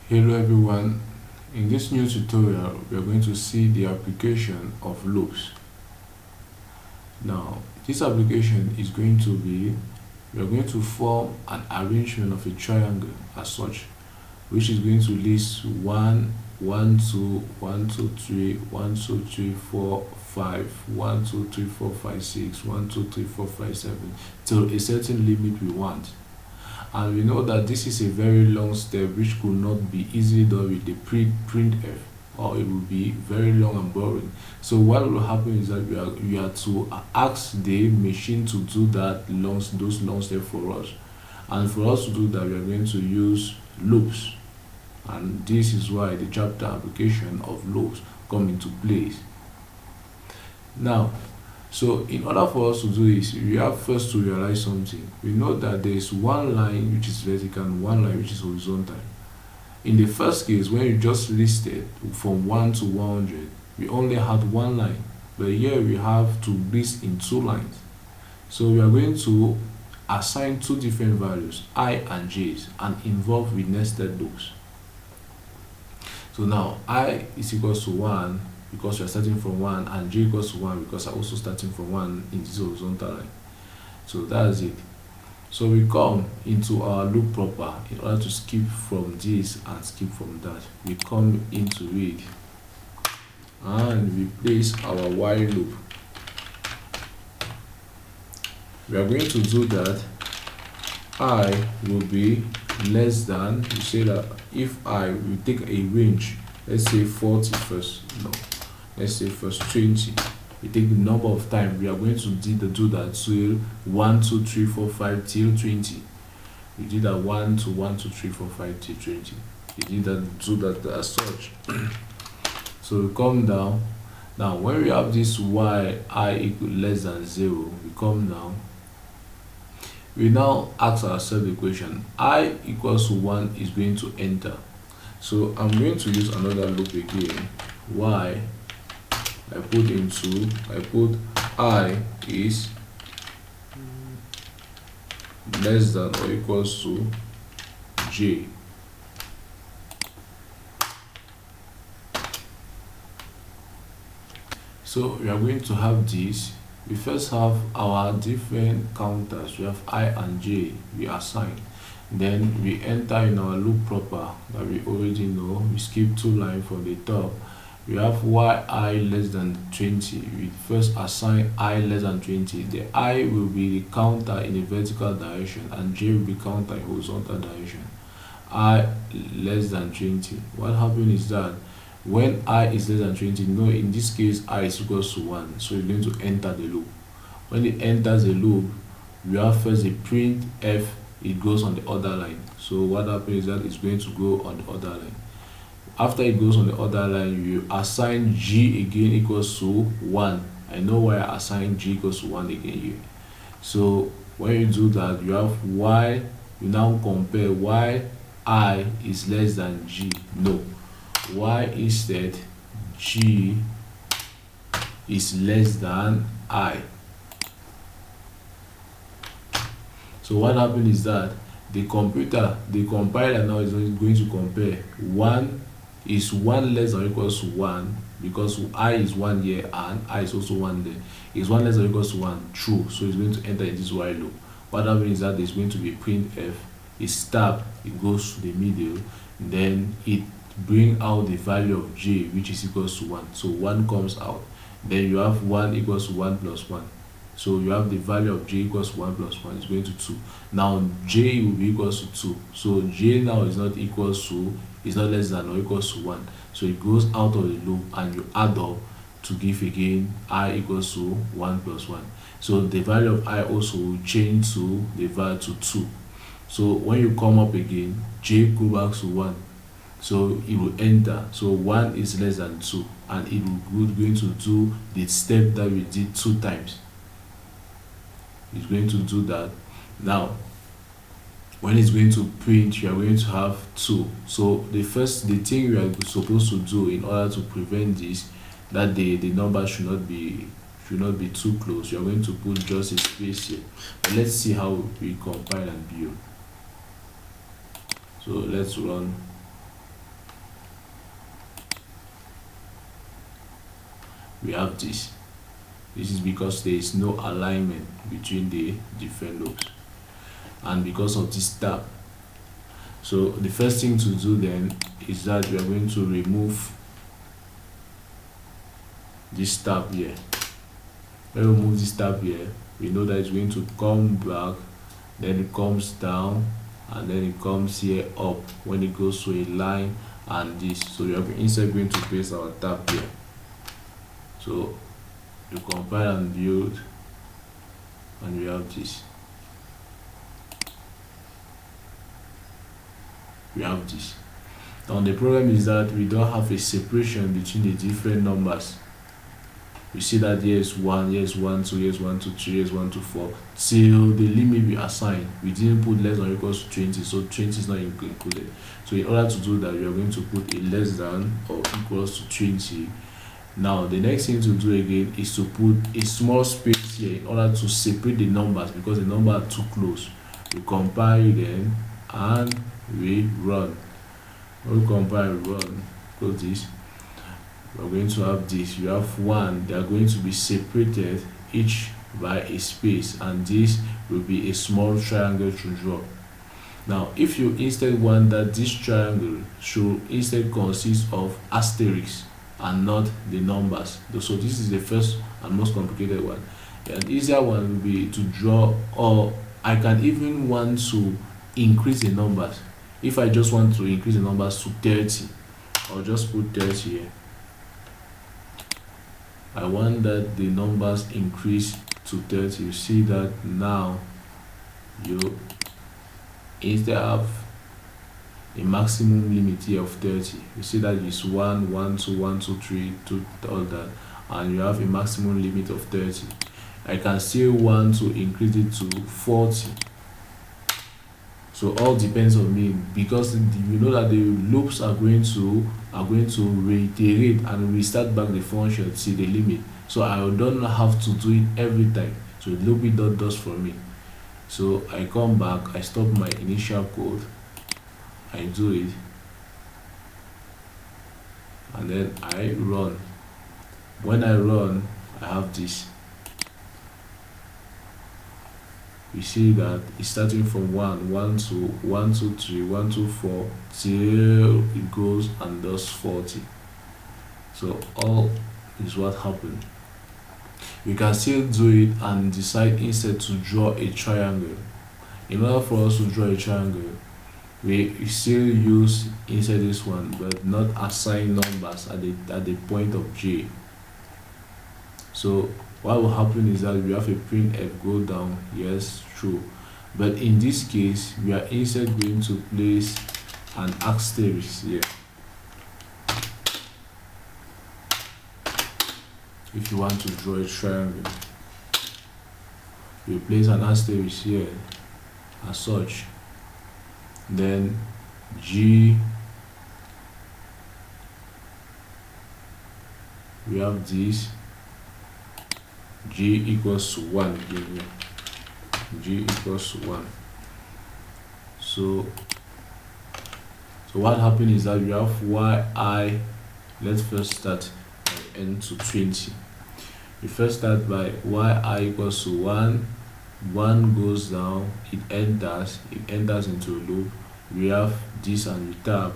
Hello everyone, in this new tutorial we are going to see the application of loops. Now this application is going to be, we are going to form an arrangement of a triangle as such, which is going to list 1, 1, 2, 1, 2, 3, 1, 2, 3, 4, 5, 1, 2, 3, 4, 5, 6, 1, 2, 3, 4, 5, 7 till a certain limit we want. And we know that this is a very long step which could not be easily done with the printf, or it will be very long and boring. So what will happen is that we are to ask the machine to do those long steps for us, and for us to do that we are going to use loops, and this is why the chapter application of loops come into place. Now, so in order for us to do this, we have first to realize something. We know that there is one line which is vertical and one line which is horizontal. In the first case, when you just listed from 1 to 100, we only had one line, but here we have to list in two lines. So we are going to assign two different values, I and j's, and involve with nested loops. So now I is equals to 1 because we are starting from 1, and j equals to 1 because I'm also starting from 1 in this horizontal line. So that's it. So we come into our loop proper in order to skip from this and skip from that. We come into it and we place our while loop. We are going to do that I will be less than, we say that if I will take a range, let's say 40 first, no, let's say first 20, we take the number of time we are going to do that till 1 2 3 4 5 till 20. We did that 1 to 1 2 3 4 5 till 20. We did that, do that as such. So we come down. Now when we have this y I equal less than 0, we come down. We now ask ourselves the question, I equals to 1 is going to enter. So I'm going to use another loop again. Y I put I is less than or equals to j. So we are going to have this. We first have our different counters. We have I and j we assign. Then we enter in our loop proper that we already know. We skip two lines from the top. We have yi less than 20. We first assign I less than 20. The I will be the counter in the vertical direction and j will be counter in horizontal direction. I less than 20. What happens is that when I is less than 20, no, in this case I is equals to 1, so it's going to enter the loop. When it enters the loop, we have first the print f, it goes on the other line. So what happens is that it's going to go on the other line. After it goes on the other line, you assign g again equals to 1. I know why I assign g equals to 1 again here. So when you do that, you have y, you now compare y I is less than g. No, y instead g is less than I. So what happens is that the compiler now is going to compare 1 is 1 less than or equals to 1, because I is 1 here and I is also 1 there. Is 1 less than or equals to 1? True. So it's going to enter in this while loop. What happens is that there's going to be printf, it stop, it goes to the middle, then it bring out the value of j, which is equals to 1. So 1 comes out. Then you have 1 equals to 1 plus 1. So you have the value of j equals to 1 plus 1 is going to 2. Now j will be equals to 2. So j now is not equals to, is not less than or equals to 1. So it goes out of the loop and you add up to give again I equals to 1 plus 1. So the value of I also will change to the value to 2. So when you come up again, j go back to 1. So it will enter. So 1 is less than 2, and it will going to do the step that we did 2 times. It's going to do that. Now when it's going to print, you are going to have 2. So the thing we are supposed to do in order to prevent this, that the number should not be too close, you are going to put just a space here. But let's see how we compile and build. So let's run we have this. This is because there is no alignment between the different lobes, and because of this tab. So the first thing to do then is that we are going to remove this tab here. When we remove this tab here, we know that it's going to come back, then it comes down, and then it comes here up when it goes to a line and this. So we are instead going to place our tab here. So you compile and build, and we have this. We have this. Now the problem is that we don't have a separation between the different numbers. You see that here is 1, here is 1, 2, here is 1, 2, 3, here is 1, 2, 4, till the limit we assign. We didn't put less than or equals to 20, so 20 is not included. So in order to do that, we are going to put a less than or equals to 20. Now the next thing to do again is to put a small space here in order to separate the numbers, because the numbers are too close. We compile them and we run. When we compile and run, close this, we're going to have this. You have 1, they are going to be separated each by a space, and this will be a small triangle to draw. Now if you instead want that this triangle should instead consist of asterisks and not the numbers, so this is the first and most complicated one. An easier one will be to draw, or I can even want to increase the numbers. If I just want to increase the numbers to 30, I'll just put 30 here. I want that the numbers increase to 30. You see that now you instead have a maximum limit here of 30. You see that is 1, 1, 2, 1, 2, 3, 2, all that, and you have a maximum limit of 30. I can still want to increase it to 40. So all depends on me, because you know that the loops are going to reiterate and restart back the function till the limit. So I don't have to do it every time. So the loop it does for me. So I come back, I stop my initial code, I do it, and then I run. When I run, I have this. You see that it's starting from 1, 1, 2, 1, 2, 3, 1, 2, 4 till it goes and does 40. So all is what happened. We can still do it and decide instead to draw a triangle. In order for us to draw a triangle, we still use inside this one, but not assign numbers at the point of J. So what will happen is that we have a printf go down. Yes, true. But in this case, we are instead going to place an asterisk here. If you want to draw a triangle, you place an asterisk here as such. Then G, we have this. G equals to 1 again. G equals to 1. So what happened is that we have yi. Let's first start by n to 20. We first start by yi equals to 1. 1 goes down, it enters into a loop. We have this and we tab.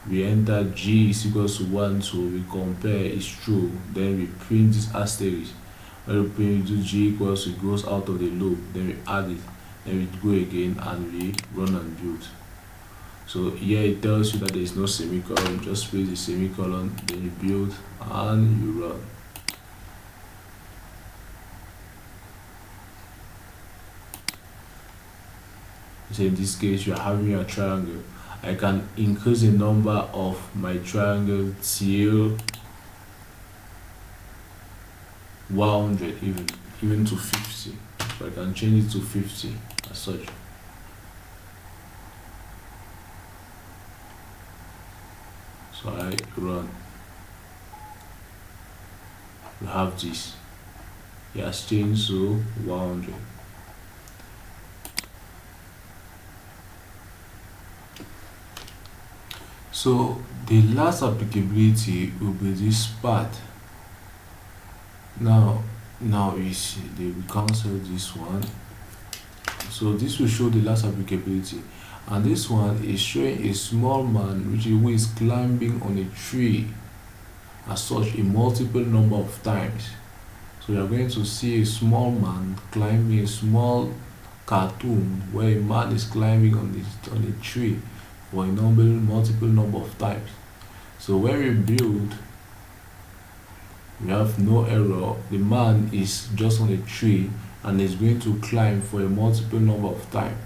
We enter G is equals to 1, so we compare, it's true. Then we print this asterisk. When we print do G equals, it goes out of the loop. Then we add it. Then we go again and we run and build. So here it tells you that there is no semicolon. Just place the semicolon, then you build and you run. So in this case, you are having a triangle. I can increase the number of my triangle till 100, even to 50. So I can change it to 50 as such. So I run. We have this. It has changed to 100. So the last applicability will be this part. Now you see we cancel this one. So this will show the last applicability, and this one is showing a small man who is climbing on a tree as such a multiple number of times. So you are going to see a small man climbing a small cartoon where a man is climbing on a tree for a multiple number of times. So when we build, we have no error. The man is just on a tree and is going to climb for a multiple number of times.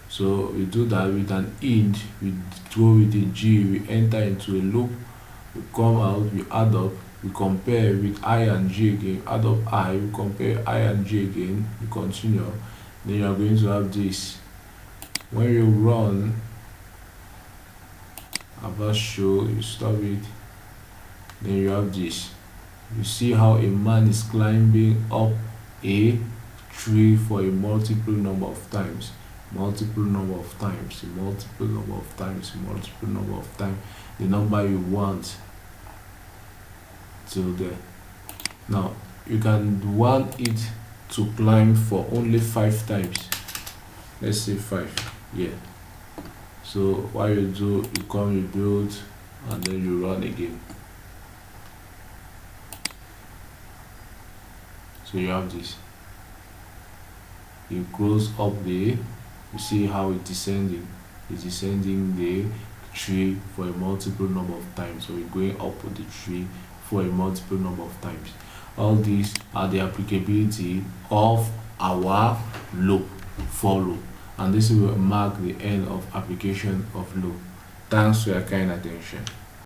So we do that with an int, we go with a g, we enter into a loop, we come out, we add up, we compare with I and j again, add up I, we compare I and j again, we continue. Then you are going to have this. When you run about show, you stop it, then you have this. You see how a man is climbing up a tree for a multiple number of times, multiple number of times, multiple number of times, multiple number of times, the number you want till there. Now you can want it to climb for only 5 times. Let's say 5. Yeah. So what you do, you come, you build, and then you run again. So you have this. It goes up there. You see how it's descending. It's descending the tree for a multiple number of times. So we're going up the tree for a multiple number of times. All these are the applicability of our loop, for loop. And this will mark the end of application of loop. Thanks for your kind attention.